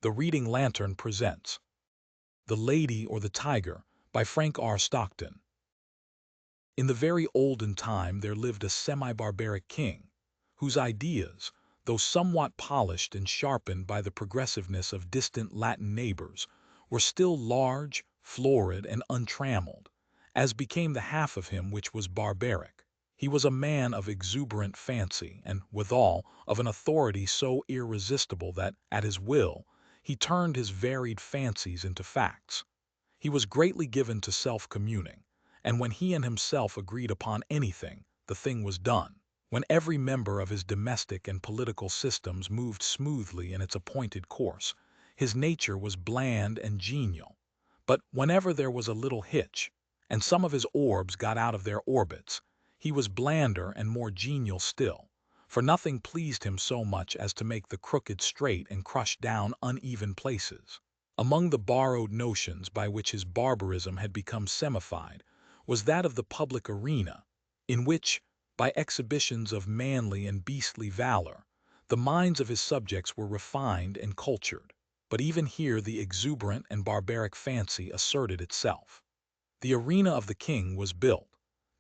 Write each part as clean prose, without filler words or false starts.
The Reading Lantern presents The Lady or the Tiger by Frank R. Stockton. In the very olden time there lived a semi-barbaric king, whose ideas, though somewhat polished and sharpened by the progressiveness of distant Latin neighbors, were still large, florid, and untrammeled, as became the half of him which was barbaric. He was a man of exuberant fancy, and, withal, of an authority so irresistible that, at his will, he turned his varied fancies into facts. He was greatly given to self-communing, and when he and himself agreed upon anything, the thing was done. When every member of his domestic and political systems moved smoothly in its appointed course, his nature was bland and genial. But whenever there was a little hitch, and some of his orbs got out of their orbits, he was blander and more genial still, for nothing pleased him so much as to make the crooked straight and crush down uneven places. Among the borrowed notions by which his barbarism had become semified was that of the public arena, in which, by exhibitions of manly and beastly valor, the minds of his subjects were refined and cultured. But even here the exuberant and barbaric fancy asserted itself. The arena of the king was built,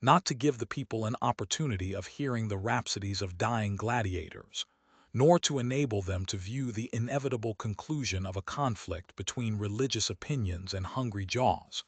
not to give the people an opportunity of hearing the rhapsodies of dying gladiators, nor to enable them to view the inevitable conclusion of a conflict between religious opinions and hungry jaws,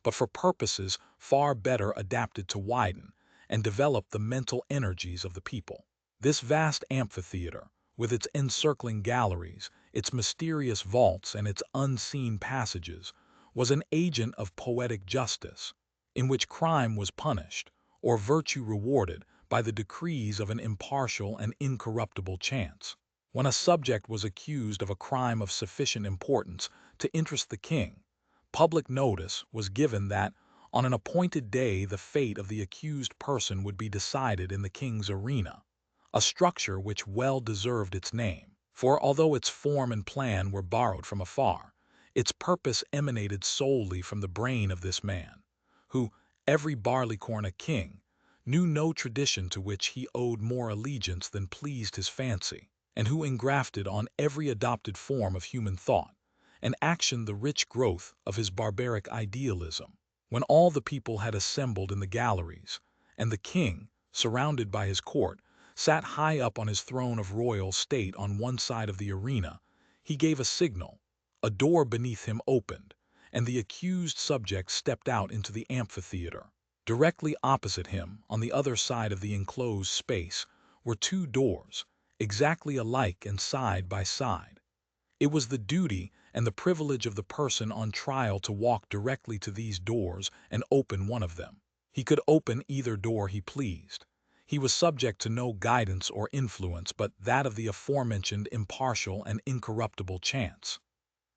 but for purposes far better adapted to widen and develop the mental energies of the people. This vast amphitheater, with its encircling galleries, its mysterious vaults, and its unseen passages, was an agent of poetic justice, in which crime was punished, or virtue rewarded, by the decrees of an impartial and incorruptible chance. When a subject was accused of a crime of sufficient importance to interest the king, public notice was given that on an appointed day the fate of the accused person would be decided in the king's arena, a structure which well deserved its name, for although its form and plan were borrowed from afar, its purpose emanated solely from the brain of this man, who, every barleycorn a king, knew no tradition to which he owed more allegiance than pleased his fancy, and who engrafted on every adopted form of human thought and action the rich growth of his barbaric idealism. When all the people had assembled in the galleries, and the king, surrounded by his court, sat high up on his throne of royal state on one side of the arena, he gave a signal, a door beneath him opened, and the accused subject stepped out into the amphitheater. Directly opposite him, on the other side of the enclosed space, were two doors, exactly alike and side by side. It was the duty and the privilege of the person on trial to walk directly to these doors and open one of them. He could open either door he pleased. He was subject to no guidance or influence but that of the aforementioned impartial and incorruptible chance.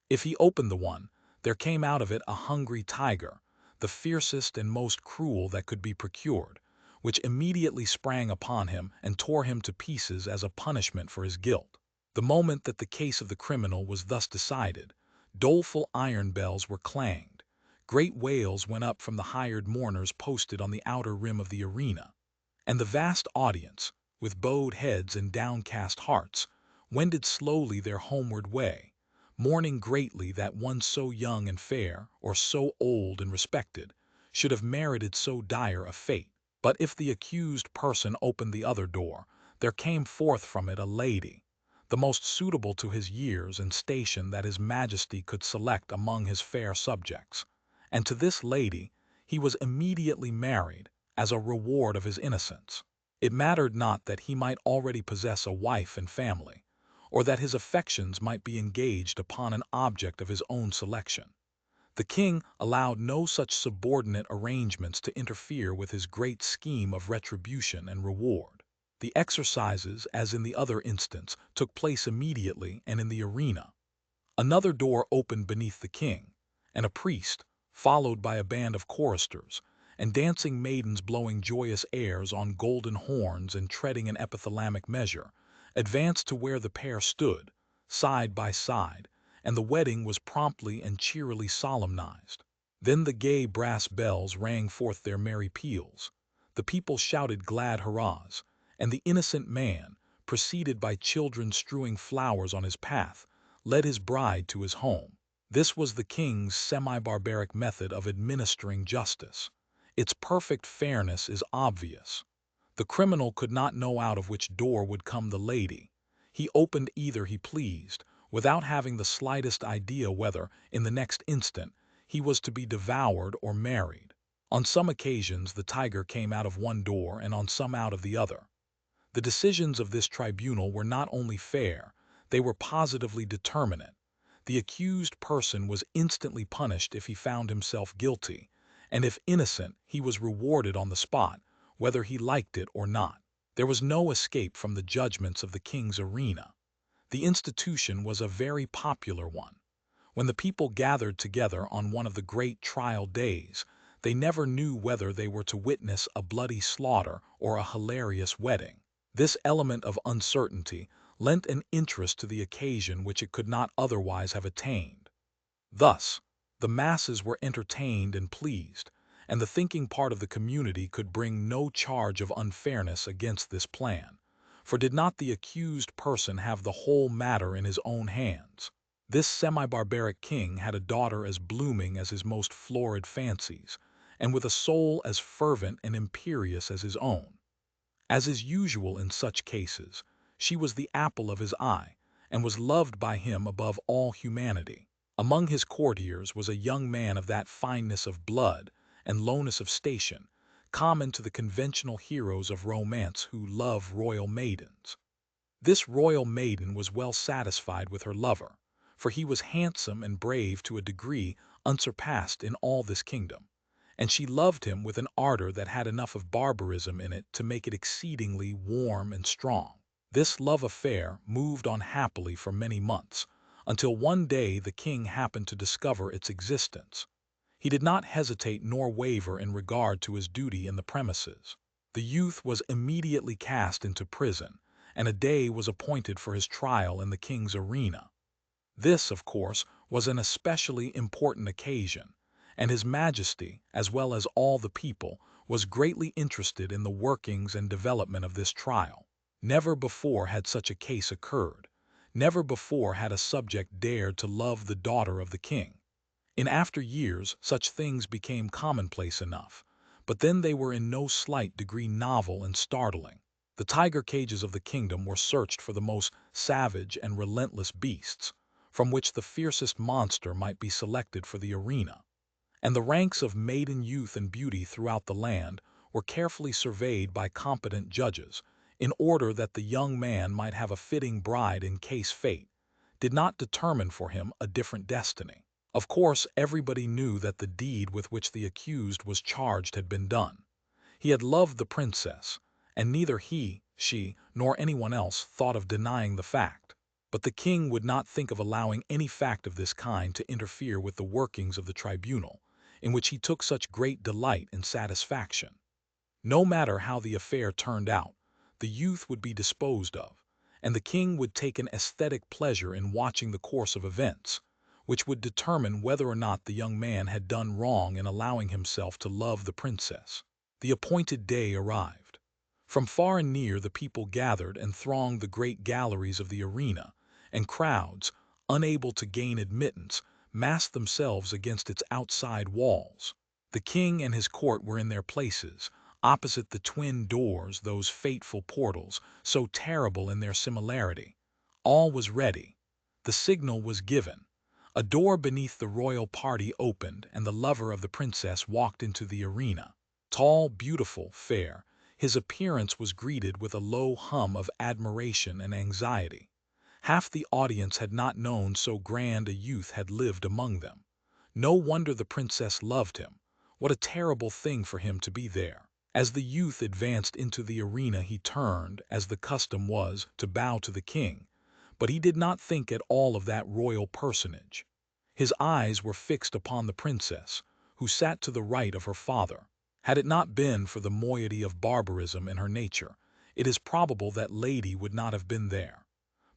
If he opened the one, there came out of it a hungry tiger, the fiercest and most cruel that could be procured, which immediately sprang upon him and tore him to pieces as a punishment for his guilt. The moment that the case of the criminal was thus decided, doleful iron bells were clanged, great wails went up from the hired mourners posted on the outer rim of the arena, and the vast audience, with bowed heads and downcast hearts, wended slowly their homeward way, mourning greatly that one so young and fair, or so old and respected, should have merited so dire a fate. But if the accused person opened the other door, there came forth from it a lady, the most suitable to his years and station that his majesty could select among his fair subjects, and to this lady he was immediately married as a reward of his innocence. It mattered not that he might already possess a wife and family, or that his affections might be engaged upon an object of his own selection. The king allowed no such subordinate arrangements to interfere with his great scheme of retribution and reward. The exercises, as in the other instance, took place immediately and in the arena. Another door opened beneath the king, and a priest, followed by a band of choristers, and dancing maidens blowing joyous airs on golden horns and treading an epithalamic measure, advanced to where the pair stood, side by side, and the wedding was promptly and cheerily solemnized. Then the gay brass bells rang forth their merry peals, the people shouted glad hurrahs, and the innocent man, preceded by children strewing flowers on his path, led his bride to his home. This was the king's semi-barbaric method of administering justice. Its perfect fairness is obvious. The criminal could not know out of which door would come the lady. He opened either he pleased, without having the slightest idea whether, in the next instant, he was to be devoured or married. On some occasions the tiger came out of one door and on some out of the other. The decisions of this tribunal were not only fair, they were positively determinate. The accused person was instantly punished if he found himself guilty, and if innocent, he was rewarded on the spot, whether he liked it or not. There was no escape from the judgments of the king's arena. The institution was a very popular one. When the people gathered together on one of the great trial days, they never knew whether they were to witness a bloody slaughter or a hilarious wedding. This element of uncertainty lent an interest to the occasion which it could not otherwise have attained. Thus, the masses were entertained and pleased, and the thinking part of the community could bring no charge of unfairness against this plan, for did not the accused person have the whole matter in his own hands? This semi-barbaric king had a daughter as blooming as his most florid fancies, and with a soul as fervent and imperious as his own. As is usual in such cases, she was the apple of his eye, and was loved by him above all humanity. Among his courtiers was a young man of that fineness of blood and lowness of station, common to the conventional heroes of romance who love royal maidens. This royal maiden was well satisfied with her lover, for he was handsome and brave to a degree unsurpassed in all this kingdom, and she loved him with an ardor that had enough of barbarism in it to make it exceedingly warm and strong. This love affair moved on happily for many months, until one day the king happened to discover its existence. He did not hesitate nor waver in regard to his duty in the premises. The youth was immediately cast into prison, and a day was appointed for his trial in the king's arena. This, of course, was an especially important occasion, and His Majesty, as well as all the people, was greatly interested in the workings and development of this trial. Never before had such a case occurred. Never before had a subject dared to love the daughter of the king. In after years, such things became commonplace enough, but then they were in no slight degree novel and startling. The tiger cages of the kingdom were searched for the most savage and relentless beasts, from which the fiercest monster might be selected for the arena. And the ranks of maiden youth and beauty throughout the land were carefully surveyed by competent judges, in order that the young man might have a fitting bride in case fate did not determine for him a different destiny. Of course, everybody knew that the deed with which the accused was charged had been done. He had loved the princess, and neither he, she, nor anyone else thought of denying the fact. But the king would not think of allowing any fact of this kind to interfere with the workings of the tribunal, in which he took such great delight and satisfaction. No matter how the affair turned out, the youth would be disposed of, and the king would take an aesthetic pleasure in watching the course of events, which would determine whether or not the young man had done wrong in allowing himself to love the princess. The appointed day arrived. From far and near the people gathered and thronged the great galleries of the arena, and crowds, unable to gain admittance, massed themselves against its outside walls. The king and his court were in their places, opposite the twin doors, those fateful portals, so terrible in their similarity. All was ready. The signal was given. A door beneath the royal party opened, and the lover of the princess walked into the arena. Tall, beautiful, fair, his appearance was greeted with a low hum of admiration and anxiety. Half the audience had not known so grand a youth had lived among them. No wonder the princess loved him. What a terrible thing for him to be there. As the youth advanced into the arena he turned, as the custom was, to bow to the king, but he did not think at all of that royal personage. His eyes were fixed upon the princess, who sat to the right of her father. Had it not been for the moiety of barbarism in her nature, it is probable that lady would not have been there.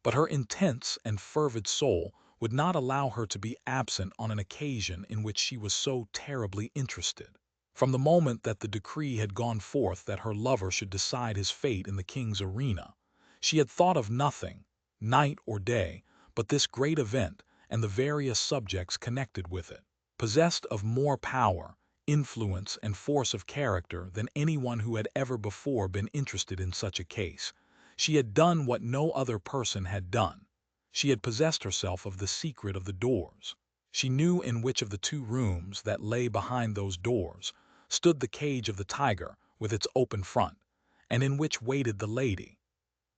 But her intense and fervid soul would not allow her to be absent on an occasion in which she was so terribly interested. From the moment that the decree had gone forth that her lover should decide his fate in the king's arena, she had thought of nothing, night or day, but this great event and the various subjects connected with it, possessed of more power, influence, and force of character than anyone who had ever before been interested in such a case. She had done what no other person had done. She had possessed herself of the secret of the doors. She knew in which of the two rooms that lay behind those doors stood the cage of the tiger with its open front, and in which waited the lady.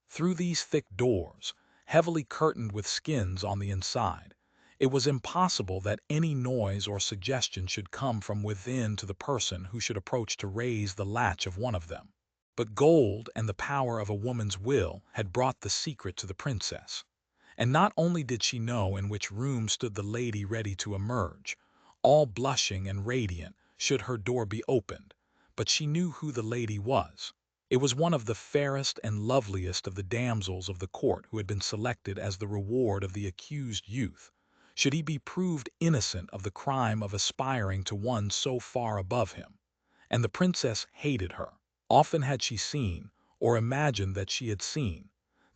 Through these thick doors, heavily curtained with skins on the inside, it was impossible that any noise or suggestion should come from within to the person who should approach to raise the latch of one of them. But gold and the power of a woman's will had brought the secret to the princess. And not only did she know in which room stood the lady ready to emerge, all blushing and radiant should her door be opened, but she knew who the lady was. It was one of the fairest and loveliest of the damsels of the court who had been selected as the reward of the accused youth, should he be proved innocent of the crime of aspiring to one so far above him. And the princess hated her. Often had she seen, or imagined that she had seen,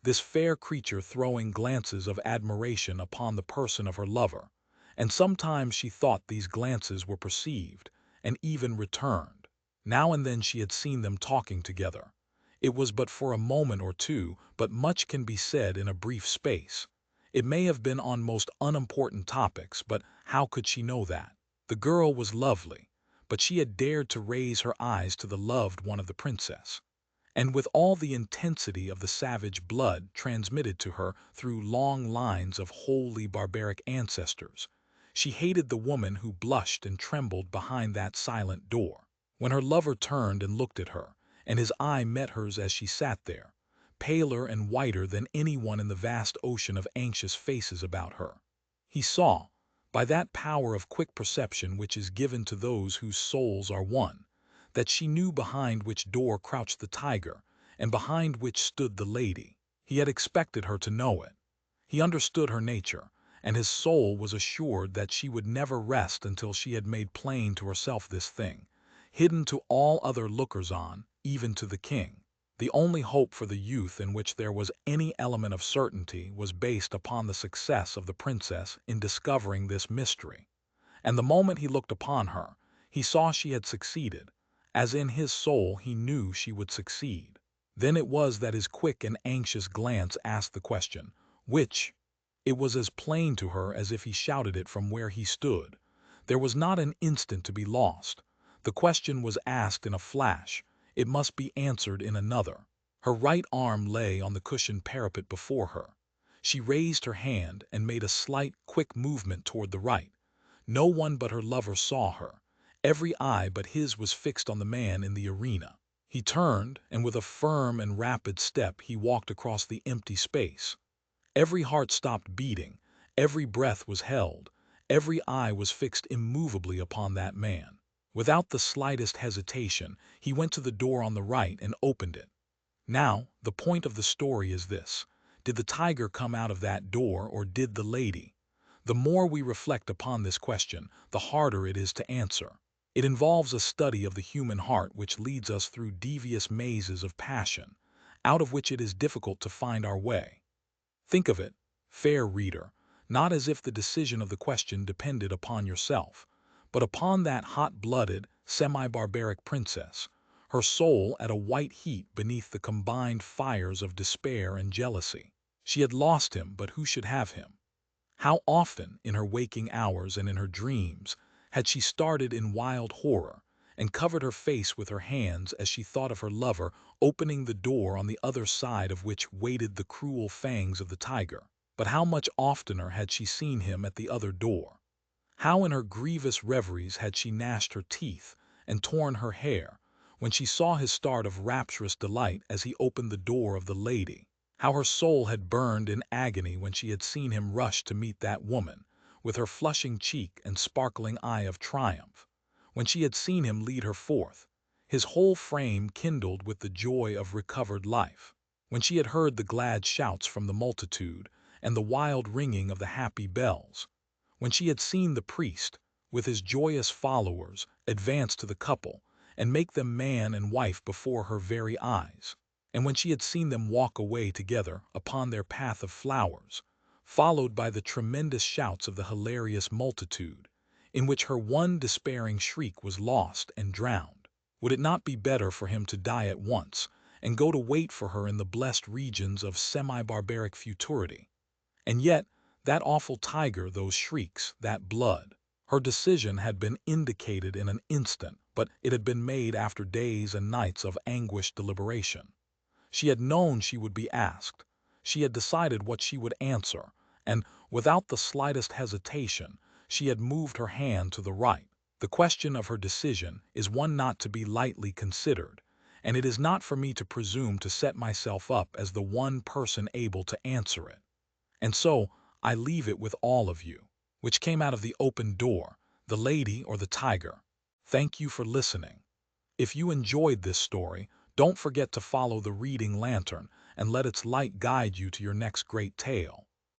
this fair creature throwing glances of admiration upon the person of her lover, and sometimes she thought these glances were perceived, and even returned. Now and then she had seen them talking together. It was but for a moment or two, but much can be said in a brief space. It may have been on most unimportant topics, but how could she know that? The girl was lovely, but she had dared to raise her eyes to the loved one of the princess. And with all the intensity of the savage blood transmitted to her through long lines of wholly barbaric ancestors, she hated the woman who blushed and trembled behind that silent door. When her lover turned and looked at her, and his eye met hers as she sat there, paler and whiter than anyone in the vast ocean of anxious faces about her, he saw, by that power of quick perception which is given to those whose souls are one, that she knew behind which door crouched the tiger, and behind which stood the lady. He had expected her to know it. He understood her nature, and his soul was assured that she would never rest until she had made plain to herself this thing, hidden to all other lookers-on, even to the king. The only hope for the youth in which there was any element of certainty was based upon the success of the princess in discovering this mystery. And the moment he looked upon her, he saw she had succeeded, as in his soul he knew she would succeed. Then it was that his quick and anxious glance asked the question, which? It was as plain to her as if he shouted it from where he stood. There was not an instant to be lost. The question was asked in a flash. It must be answered in another. Her right arm lay on the cushioned parapet before her. She raised her hand and made a slight, quick movement toward the right. No one but her lover saw her. Every eye but his was fixed on the man in the arena. He turned, and with a firm and rapid step he walked across the empty space. Every heart stopped beating, every breath was held, every eye was fixed immovably upon that man. Without the slightest hesitation, he went to the door on the right and opened it. Now, the point of the story is this: did the tiger come out of that door, or did the lady? The more we reflect upon this question, the harder it is to answer. It involves a study of the human heart which leads us through devious mazes of passion, out of which it is difficult to find our way. Think of it, fair reader, not as if the decision of the question depended upon yourself, but upon that hot-blooded, semi-barbaric princess, her soul at a white heat beneath the combined fires of despair and jealousy. She had lost him, but who should have him? How often, in her waking hours and in her dreams, had she started in wild horror, and covered her face with her hands as she thought of her lover opening the door on the other side of which waited the cruel fangs of the tiger. But how much oftener had she seen him at the other door? How in her grievous reveries had she gnashed her teeth and torn her hair when she saw his start of rapturous delight as he opened the door of the lady? How her soul had burned in agony when she had seen him rush to meet that woman, with her flushing cheek and sparkling eye of triumph, when she had seen him lead her forth, his whole frame kindled with the joy of recovered life, when she had heard the glad shouts from the multitude and the wild ringing of the happy bells, when she had seen the priest, with his joyous followers, advance to the couple and make them man and wife before her very eyes, and when she had seen them walk away together upon their path of flowers, followed by the tremendous shouts of the hilarious multitude, in which her one despairing shriek was lost and drowned. Would it not be better for him to die at once and go to wait for her in the blessed regions of semi-barbaric futurity? And yet, that awful tiger, those shrieks, that blood. Her decision had been indicated in an instant, but it had been made after days and nights of anguished deliberation. She had known she would be asked. She had decided what she would answer, and without the slightest hesitation, she had moved her hand to the right. The question of her decision is one not to be lightly considered, and it is not for me to presume to set myself up as the one person able to answer it. And so, I leave it with all of you. Which came out of the open door, the lady or the tiger? Thank you for listening. If you enjoyed this story, don't forget to follow the reading lantern and let its light guide you to your next great tale.